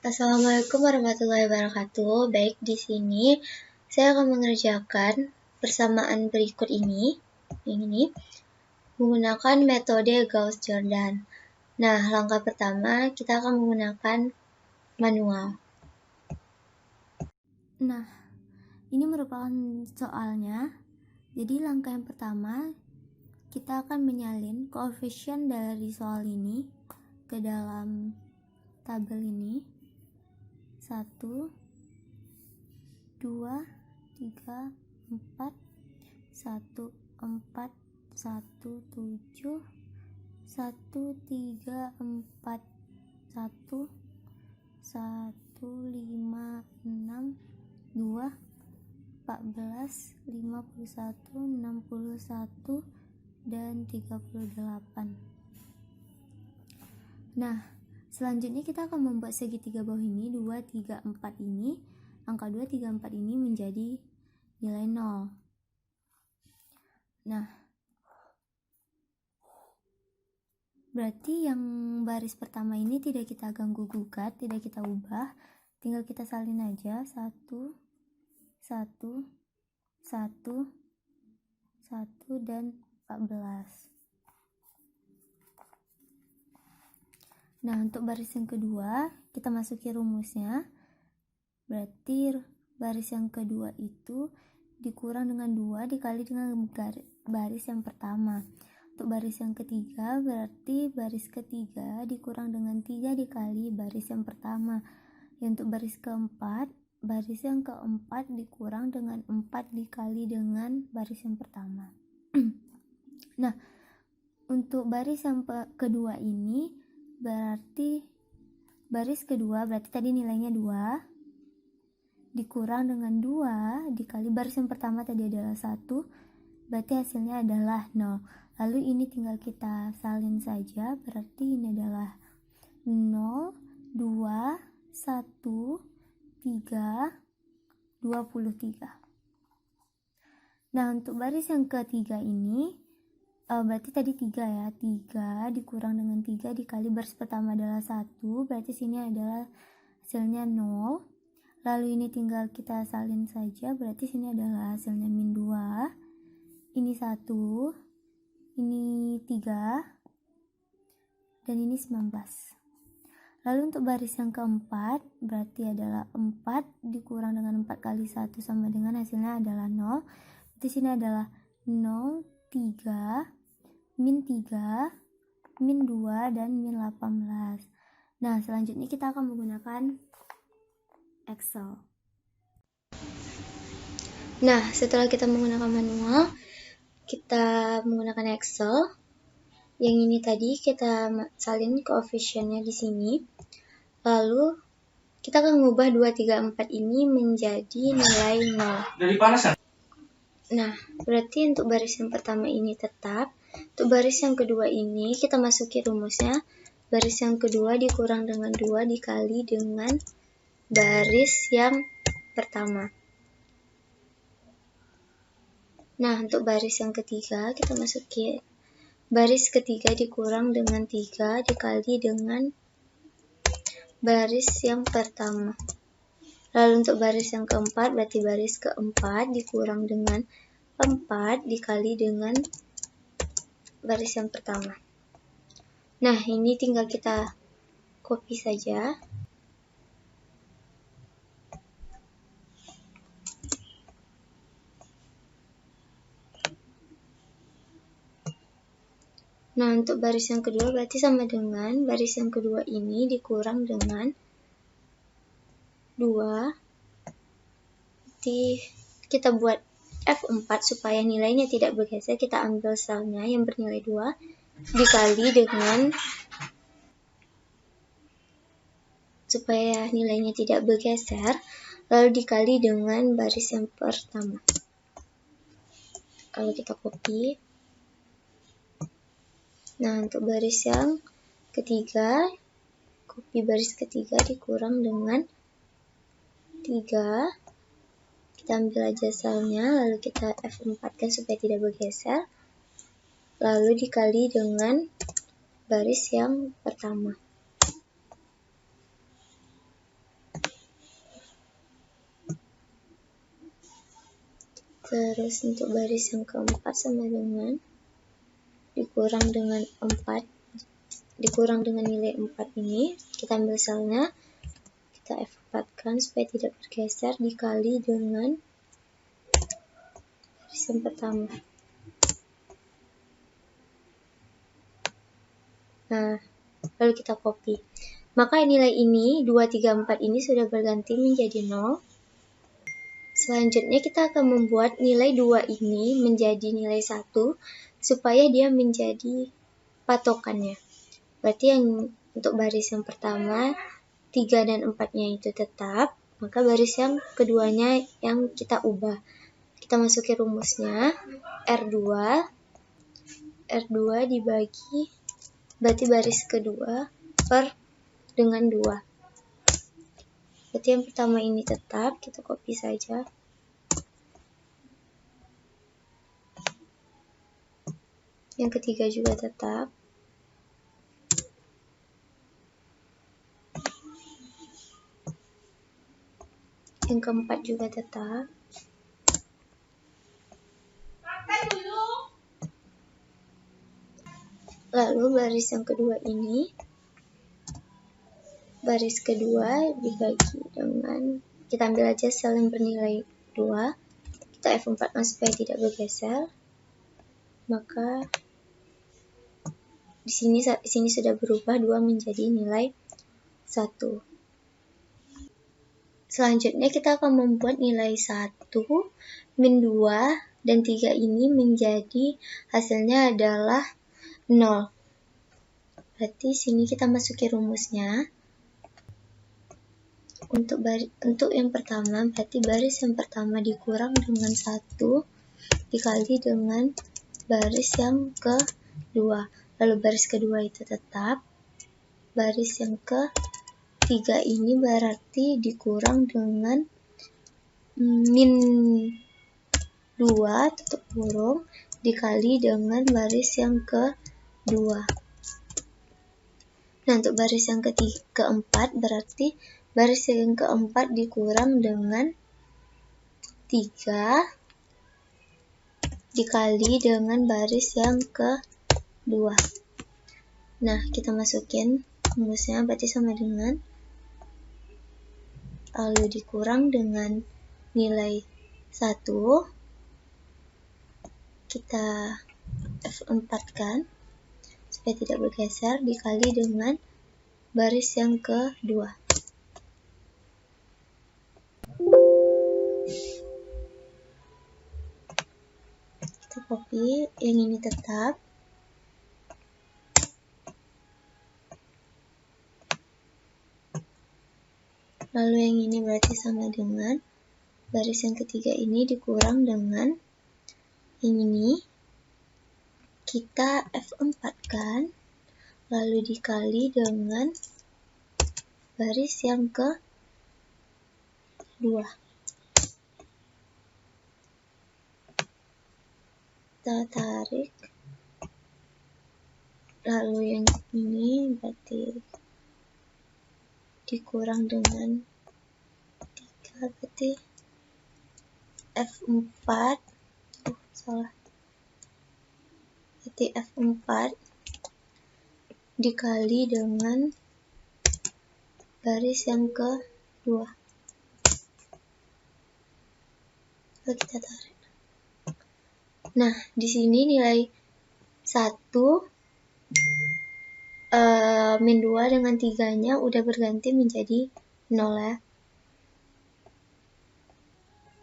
Assalamualaikum warahmatullahi wabarakatuh. Baik, di sini saya akan mengerjakan persamaan berikut ini, menggunakan metode Gauss-Jordan. Nah, langkah pertama kita akan menggunakan manual. Nah, ini merupakan soalnya. Jadi langkah yang pertama, kita akan menyalin koefisien dari soal ini ke dalam tabel ini. 1, 2, 3, 4, 1, 4, 1, 7, 1, 3, 4, 1, 5, 6, 2, 14, 51, 61, dan 38. Nah, selanjutnya kita akan membuat segitiga bawah ini, 2, 3, 4 ini. Angka 2, 3, 4 ini menjadi nilai 0. Nah, berarti yang baris pertama ini tidak kita ganggu gugat, tidak kita ubah. Tinggal kita salin aja, 1, 1, 1, 1, dan 14. Nah, untuk baris yang kedua, kita masuki rumusnya. Berarti baris yang kedua itu dikurang dengan 2 dikali dengan baris yang pertama. Untuk baris yang ketiga, berarti baris ketiga dikurang dengan 3 dikali baris yang pertama. Untuk baris keempat, baris yang keempat dikurang dengan 4 dikali dengan baris yang pertama. Nah, untuk baris yang kedua ini, berarti baris kedua, berarti tadi nilainya 2 dikurang dengan 2 dikali baris yang pertama tadi adalah 1, berarti hasilnya adalah 0. Lalu ini tinggal kita salin saja, berarti ini adalah 0, 2, 1, 3, 23. Nah, untuk baris yang ketiga ini, berarti tadi 3 ya, 3 dikurang dengan 3 dikali baris pertama adalah 1, berarti sini adalah hasilnya 0. Lalu ini tinggal kita salin saja, berarti sini adalah hasilnya min 2, ini 1, ini 3, dan ini 19. Lalu untuk baris yang keempat, berarti adalah 4 dikurang dengan 4 kali 1 sama dengan hasilnya adalah 0. Di sini adalah 0, 3, min 3, min 2, dan min 18. Nah, selanjutnya kita akan menggunakan Excel. Nah, setelah kita menggunakan manual, kita menggunakan Excel. Yang ini tadi kita salin koefisiennya di sini. Lalu kita akan mengubah 2, 3, 4 ini menjadi nilai 0. Nah, berarti untuk baris yang pertama ini tetap. Untuk baris yang kedua ini kita masuki rumusnya. Baris yang kedua dikurang dengan 2 dikali dengan baris yang pertama. Nah, untuk baris yang ketiga kita masuki baris ketiga dikurang dengan 3 dikali dengan baris yang pertama. Lalu untuk baris yang keempat, berarti baris keempat dikurang dengan 4 dikali dengan baris yang pertama. Nah, ini tinggal kita copy saja. Nah, untuk baris yang kedua berarti sama dengan baris yang kedua ini dikurang dengan 2. Kita buat F4 supaya nilainya tidak bergeser. Kita ambil selnya yang bernilai 2 dikali dengan, supaya nilainya tidak bergeser, lalu dikali dengan baris yang pertama. Kalau kita copy. Nah, untuk baris yang ketiga, copy baris ketiga dikurang dengan 3. Kita ambil aja selnya, lalu kita F4 kan supaya tidak bergeser. Lalu dikali dengan baris yang pertama. Terus untuk baris yang keempat sama dengan dikurang dengan nilai 4 ini, kita ambil selnya, kita F4 kan supaya tidak bergeser, dikali dengan baris yang pertama. Nah, lalu kita copy. Maka nilai ini 2, 3, 4 ini sudah berganti menjadi 0. Selanjutnya kita akan membuat nilai 2 ini menjadi nilai 1 supaya dia menjadi patokannya. Berarti yang untuk baris yang pertama 3 dan 4-nya itu tetap, maka baris yang keduanya yang kita ubah. Kita masukin rumusnya, R2 dibagi, berarti baris kedua per dengan 2. Berarti yang pertama ini tetap, kita copy saja. Yang ketiga juga tetap. Yang keempat juga tetap. Lalu baris yang kedua ini, baris kedua dibagi dengan, kita ambil aja sel yang bernilai 2, kita F4 supaya tidak bergeser, maka di sini sudah berubah 2 menjadi nilai 1. Selanjutnya kita akan membuat nilai 1, min 2, dan 3 ini menjadi hasilnya adalah 0. Berarti sini kita masukin rumusnya. Untuk yang pertama, berarti baris yang pertama dikurang dengan 1 dikali dengan baris yang kedua. Lalu baris kedua itu tetap. Baris yang ketiga ini berarti dikurang dengan min 2 tutup kurung dikali dengan baris yang kedua. Nah, untuk baris yang keempat berarti baris yang keempat dikurang dengan 3 dikali dengan baris yang kedua. Nah, kita masukin rumusnya, berarti sama dengan, lalu dikurang dengan nilai 1, kita F4 kan supaya tidak bergeser, dikali dengan baris yang kedua. Kita copy, yang ini tetap. Lalu yang ini berarti sama dengan baris yang ketiga ini dikurang dengan yang ini. Kita F4 kan, lalu dikali dengan baris yang kedua. Kita tarik, lalu yang ini berarti dikurang dengan 3, berarti F4, berarti F4 dikali dengan baris yang kedua. Lalu kita tarik. Nah, di sini nilai 1 min 2 dengan 3-nya udah berganti menjadi 0 ya.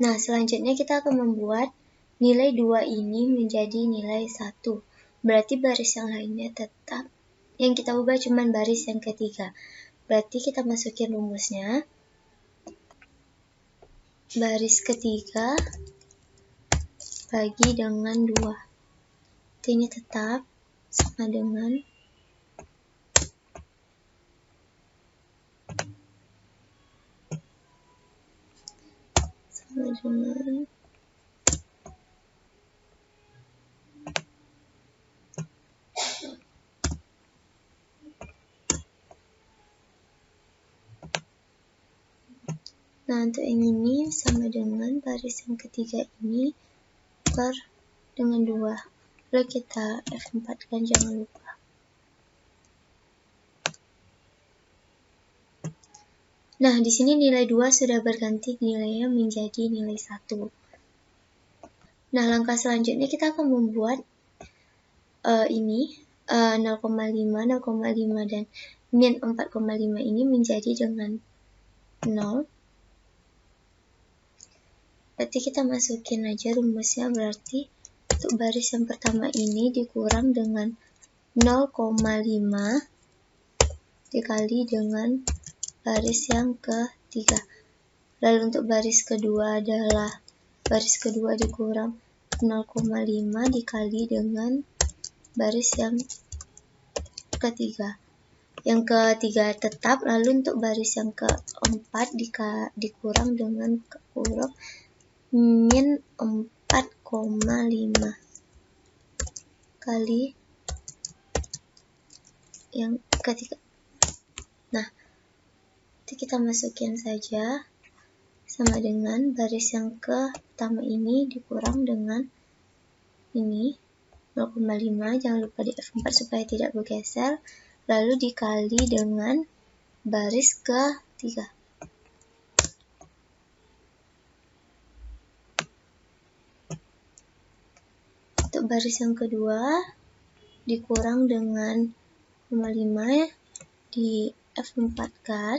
Nah, selanjutnya kita akan membuat nilai 2 ini menjadi nilai 1. Berarti baris yang lainnya tetap. Yang kita ubah cuma baris yang ketiga. Berarti kita masukin rumusnya. Baris ketiga bagi dengan 2. Ini tetap sama dengan nah, untuk yang ini sama dengan baris yang ketiga ini per dengan 2. Lalu kita F4 kan, jangan lupa. Nah, di sini nilai 2 sudah berganti nilainya menjadi nilai 1. Nah, langkah selanjutnya kita akan membuat ini 0,5, 0,5 dan min 4,5 ini menjadi dengan 0. Berarti kita masukin aja rumusnya, berarti untuk baris yang pertama ini dikurang dengan 0,5 dikali dengan baris yang ketiga. Lalu untuk baris kedua adalah baris kedua dikurang 0,5 dikali dengan baris yang ketiga. Yang ketiga tetap, lalu untuk baris yang keempat dikurang dengan huruf min 4,5 kali yang ketiga. Nah, itu kita masukin saja sama dengan baris yang pertama ini dikurang dengan ini 0,5, jangan lupa di F4 supaya tidak bergeser, lalu dikali dengan baris ketiga. Untuk baris yang kedua dikurang dengan 0,5 di F4 kan,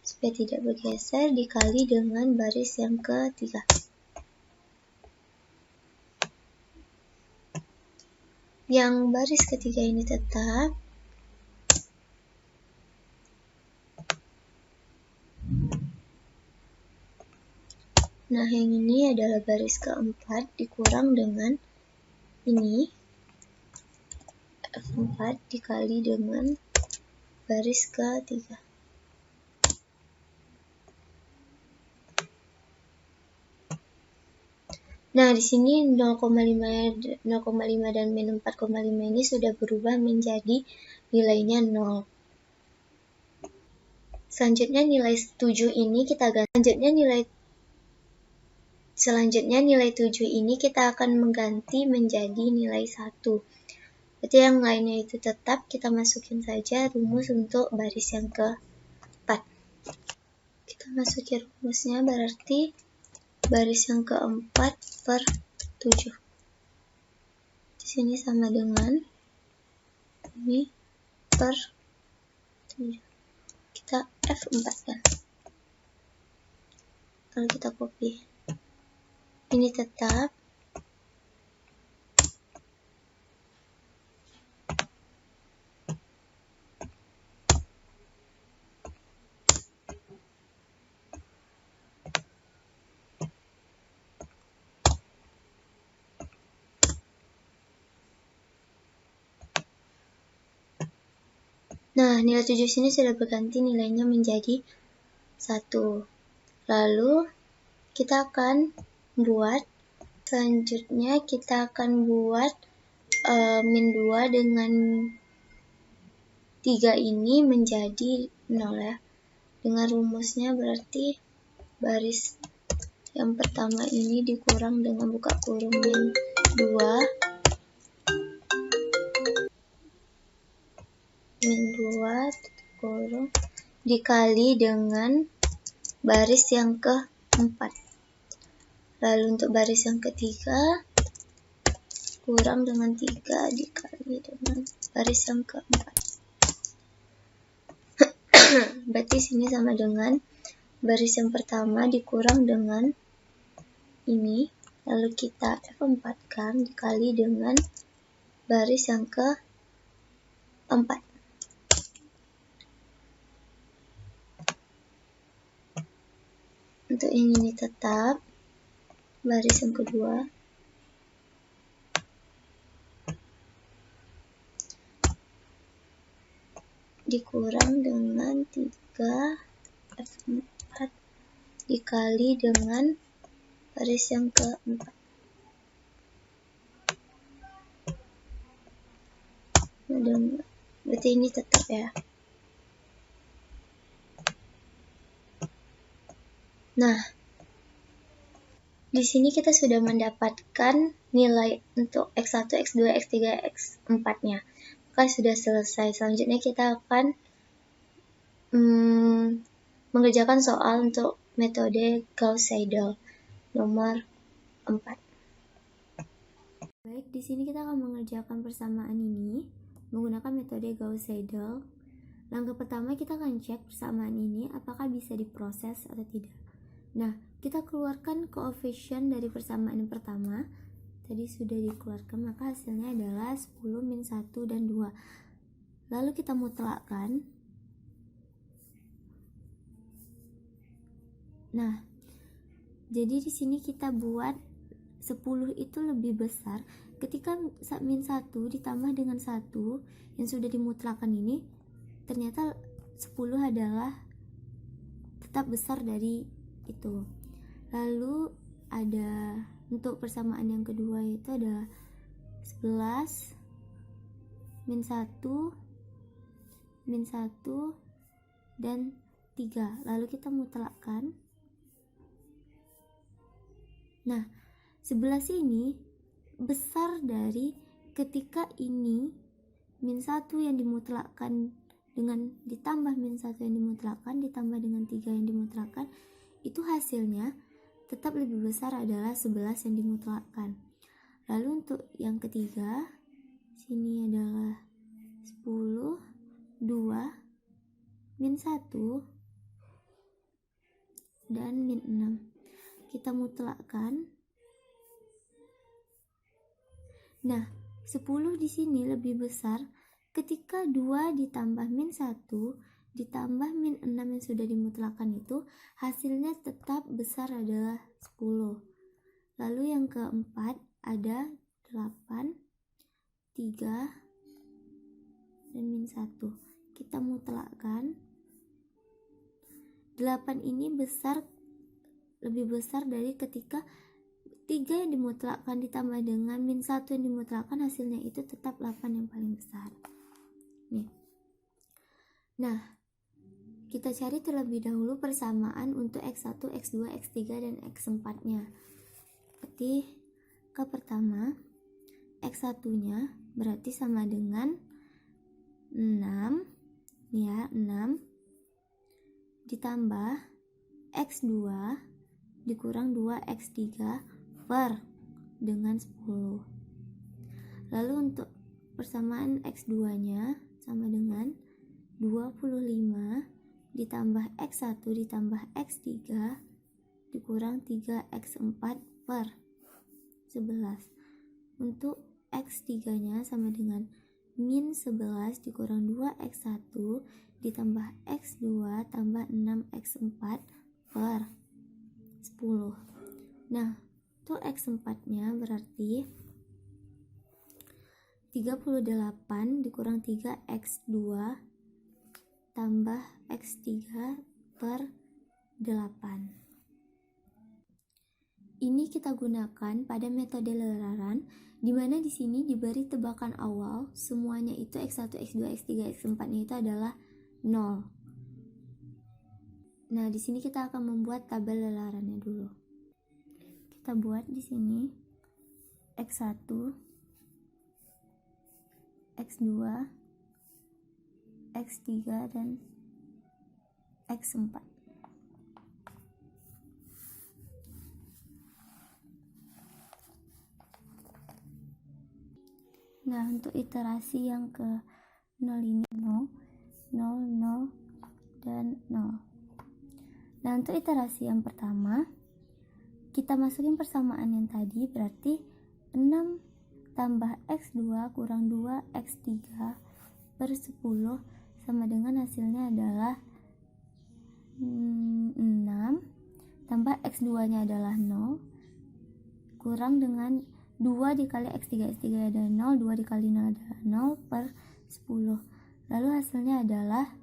supaya tidak bergeser, dikali dengan baris yang ketiga. Yang baris ketiga ini tetap. Nah, yang ini adalah baris keempat dikurang dengan ini F4 dikali dengan baris ketiga. Nah, di sini 0,5 dan min 4,5 ini sudah berubah menjadi nilainya 0. Selanjutnya nilai 7 ini kita ganti. Selanjutnya nilai 7 ini kita akan mengganti menjadi nilai 1. Berarti yang lainnya itu tetap, kita masukin saja rumus untuk baris yang keempat. Kita masukin rumusnya, berarti baris yang keempat per 7. Di sini sama dengan ini per 7. Kita F4 kan. Lalu kita copy. Ini tetap. Nah, nilai 7 sini sudah berganti nilainya menjadi 1. Lalu kita akan buat, selanjutnya kita akan buat min 2 dengan 3 ini menjadi 0 ya. Dengan rumusnya berarti baris yang pertama ini dikurang dengan buka kurung min 2 kurung dikali dengan baris yang keempat. Lalu untuk baris yang ketiga kurang dengan 3 dikali dengan baris yang keempat. Berarti sini sama dengan baris yang pertama dikurang dengan ini, lalu kita F4 kan dikali dengan baris yang keempat. Untuk yang ini tetap, baris yang kedua dikurang dengan 3 F4 dikali dengan baris yang keempat. Berarti ini tetap ya. Nah, Di sini kita sudah mendapatkan nilai untuk X1, X2, X3, X4-nya. Maka sudah selesai. Selanjutnya kita akan mengerjakan soal untuk metode Gauss-Seidel nomor 4. Baik, di sini kita akan mengerjakan persamaan ini menggunakan metode Gauss-Seidel. Langkah pertama kita akan cek persamaan ini apakah bisa diproses atau tidak. Nah, kita keluarkan koefisien dari persamaan yang pertama. Tadi sudah dikeluarkan, maka hasilnya adalah 10 min 1 dan 2. Lalu kita mutlakkan. Nah, jadi di sini kita buat 10 itu lebih besar ketika min 1 ditambah dengan 1 yang sudah dimutlakkan ini, ternyata 10 adalah tetap besar dari itu. Lalu ada untuk persamaan yang kedua yaitu ada 11 min 1 dan 3. Lalu kita mutlakkan. Nah, 11 ini besar dari ketika ini min 1 yang dimutlakkan dengan ditambah min 1 yang dimutlakkan ditambah dengan 3 yang dimutlakkan, itu hasilnya tetap lebih besar adalah 11 yang dimutlakkan. Lalu untuk yang ketiga, sini adalah 10, 2, min 1 dan min 6. Kita mutlakkan. Nah, 10 di sini lebih besar ketika 2 ditambah min 1 ditambah min 6 yang sudah dimutlakkan itu hasilnya tetap besar adalah 10. Lalu yang keempat ada 8, 3 dan min 1. Kita mutlakkan. 8 ini lebih besar dari ketika 3 yang dimutlakkan ditambah dengan min 1 yang dimutlakkan, hasilnya itu tetap 8 yang paling besar. Nih. Nah, kita cari terlebih dahulu persamaan untuk X1, X2, X3, dan X4-nya. Berarti ke pertama, X1-nya berarti sama dengan 6, ya, 6 ditambah X2 dikurang 2X3 per dengan 10. Lalu untuk persamaan X2-nya sama dengan 25 ditambah X1 ditambah X3 dikurang 3X4 per 11. Untuk X3-nya sama dengan min 11 dikurang 2X1 ditambah X2 tambah 6X4 per 10. Nah, untuk X4-nya berarti 38 dikurang 3X2 tambah X3 per 8. Ini kita gunakan pada metode lelaran, di mana di sini diberi tebakan awal semuanya itu X1, X2, X3, X4-nya itu adalah 0. Nah, di sini kita akan membuat tabel lelarannya dulu. Kita buat di sini X1, X2, X3 dan X4. Nah, untuk iterasi yang ke 0 ini 0, 0, 0, dan 0. Nah, untuk iterasi yang pertama, kita masukin persamaan yang tadi, berarti 6 tambah X2 kurang 2X3 per 10 sama dengan hasilnya adalah 6 tambah X2-nya adalah 0 kurang dengan 2 dikali X3, X3 adalah 0, 2 dikali 0 adalah 0 per 10. Lalu hasilnya adalah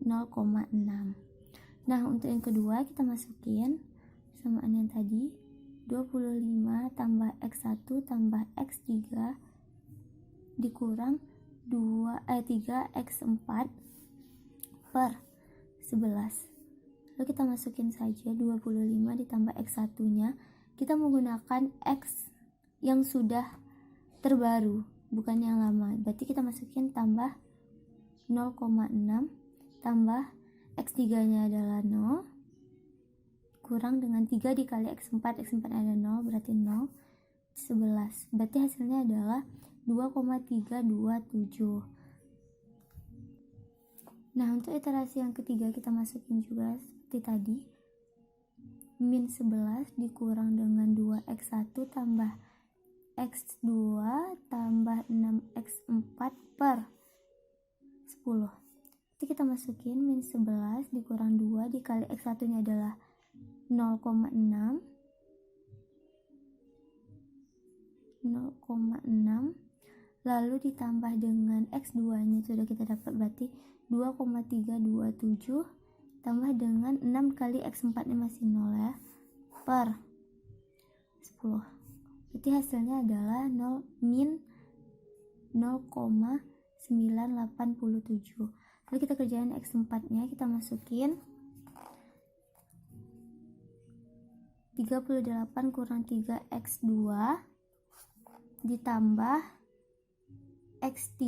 0,6. Nah, untuk yang kedua kita masukin persamaan yang tadi, 25 tambah X1 tambah X3 dikurang 3X4 per 11. Lalu kita masukin saja 25 ditambah X1-nya kita menggunakan X yang sudah terbaru, bukan yang lama. Berarti kita masukin tambah 0,6 tambah X3-nya adalah 0 kurang dengan 3 dikali X4 ada 0 berarti 0, 11. Berarti hasilnya adalah 2,327. Nah, untuk iterasi yang ketiga kita masukin juga seperti tadi. Min 11 dikurang dengan 2X1 tambah X2 tambah 6X4 per 10. Jadi kita masukin min 11 dikurang 2 dikali X1 nya adalah 0,6 lalu ditambah dengan X2 nya sudah kita dapat, berarti 2,327 tambah dengan 6 kali X4 nya masih 0 ya, per 10. Jadi hasilnya adalah min 0,987. Lalu kita kerjain X4 nya, kita masukin 38 kurang 3X2 ditambah X3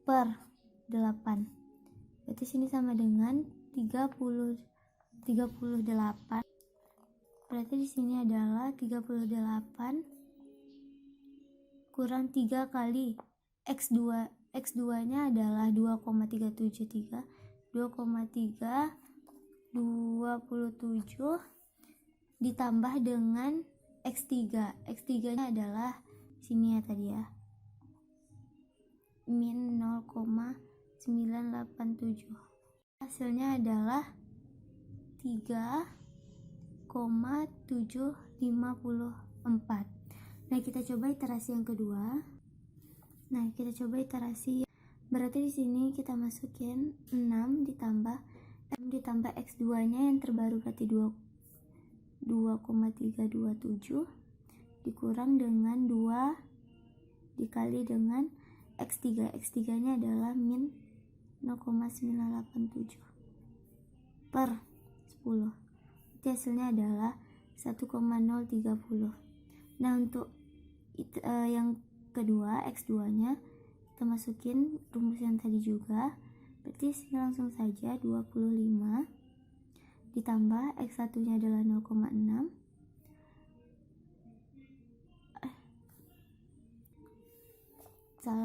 per 8. Berarti sini sama dengan 38. Berarti di sini adalah 38 kurang 3 kali X2. X2-nya adalah 2,377. 2,327 ditambah dengan X3. X3-nya adalah sini ya tadi ya. Min 0,987. Hasilnya adalah 3,754. Nah, kita coba iterasi yang kedua. Berarti di sini kita masukin 6 ditambah X2-nya yang terbaru berarti 2,327 dikurang dengan 2 dikali dengan X3. X3-nya adalah min 0,987 per 10. Jadi hasilnya adalah 1,030. Nah, untuk yang kedua X2-nya kita masukin rumus yang tadi juga. Berarti sini langsung saja 25 ditambah X1-nya adalah 0,6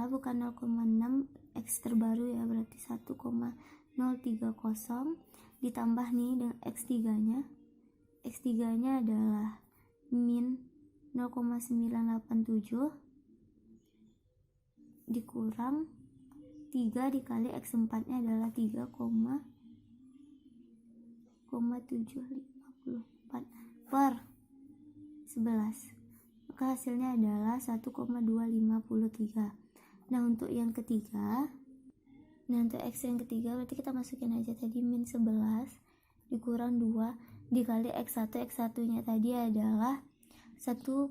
bukan 0,6, X terbaru ya, berarti 1,030 ditambah nih dengan X3-nya. X3-nya adalah min 0,987 dikurang 3 dikali X4-nya adalah 3,754 per 11. Maka hasilnya adalah 1,253. Nah, untuk yang ketiga, untuk X yang ketiga berarti kita masukin aja tadi min 11 dikurang 2 dikali X1. X1-nya tadi adalah 1,030.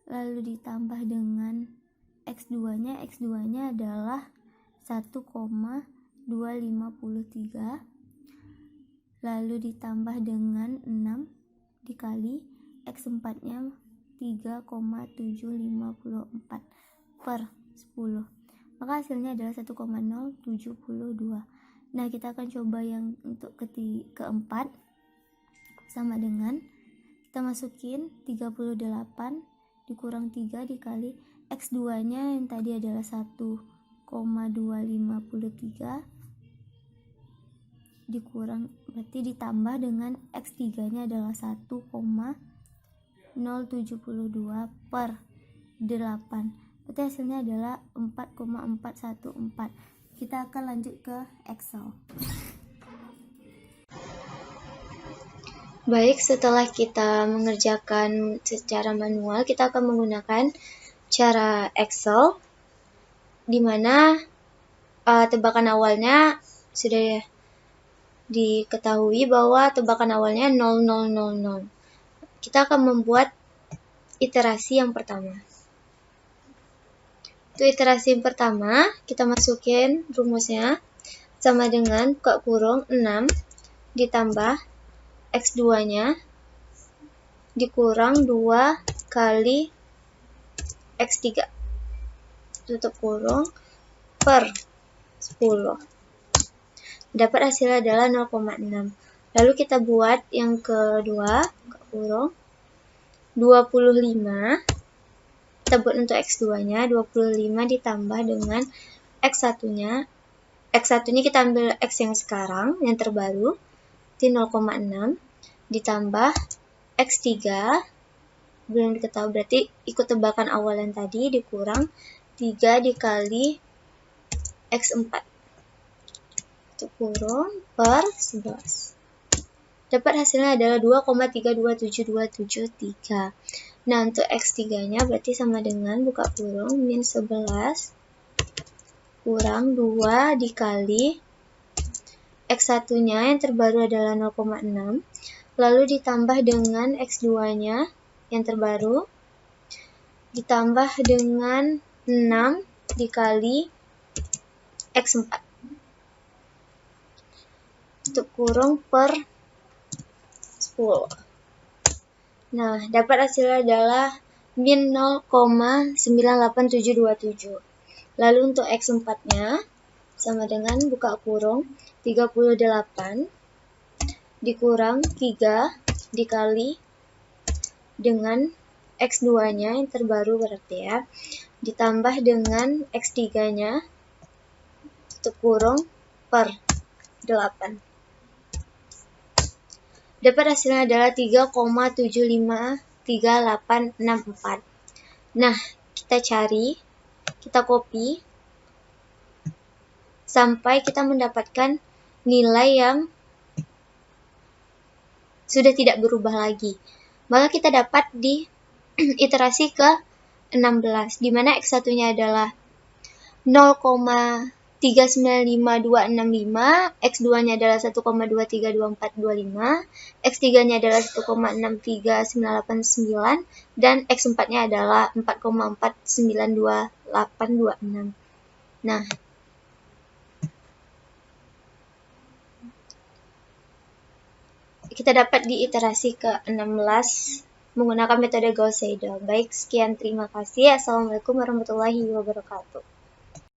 Lalu ditambah dengan X2-nya. X2-nya adalah 1,253. Lalu ditambah dengan 6 dikali X4-nya 3,754 per 10. Maka hasilnya adalah 1,072. Nah, kita akan coba yang untuk keempat. Sama dengan kita masukin 38 dikurang 3 dikali X2-nya yang tadi adalah 1,253 dikurang, berarti ditambah dengan X3-nya adalah 1,072 per 8. Berarti hasilnya adalah 4,414. Kita akan lanjut ke Excel. Baik, setelah kita mengerjakan secara manual, kita akan menggunakan cara Excel, di mana tebakan awalnya sudah diketahui bahwa tebakan awalnya 0000. Kita akan membuat iterasi yang pertama. Untuk iterasi yang pertama, kita masukin rumusnya sama dengan buka kurung 6 ditambah X2-nya dikurang 2 kali X3 tutup kurung per 10. Dapat hasilnya adalah 0,6. Lalu kita buat yang kedua, buka kurung 25. Kita buat untuk X2-nya 25 ditambah dengan X1-nya. X1-nya kita ambil X yang sekarang, yang terbaru, itu 0,6 ditambah X3 belum diketahui, berarti ikut tebakan awal yang tadi dikurang 3 dikali X4 itu kurung per 11. Dapat hasilnya adalah 2,327273. Nah, untuk X3-nya berarti sama dengan buka kurung min 11 kurang 2 dikali X1-nya yang terbaru adalah 0,6. Lalu ditambah dengan X2-nya yang terbaru ditambah dengan 6 dikali X4 tutup kurung per 10. Nah, dapat hasilnya adalah min 0,98727. Lalu untuk X4-nya sama dengan buka kurung 38 dikurang 3 dikali dengan X2-nya yang terbaru berarti ya, ditambah dengan X3-nya tutup kurung per 8. Dapat hasilnya adalah 3,753864. Nah, kita cari, kita copy sampai kita mendapatkan nilai yang sudah tidak berubah lagi. Maka kita dapat di iterasi ke 16, di mana X1-nya adalah 0,395265, X2-nya adalah 1,232425, X3-nya adalah 1,63989, dan X4-nya adalah 4,492826. Nah, kita dapat di iterasi ke-16 menggunakan metode Gauss-Seidel. Baik, sekian, terima kasih. Assalamualaikum warahmatullahi wabarakatuh.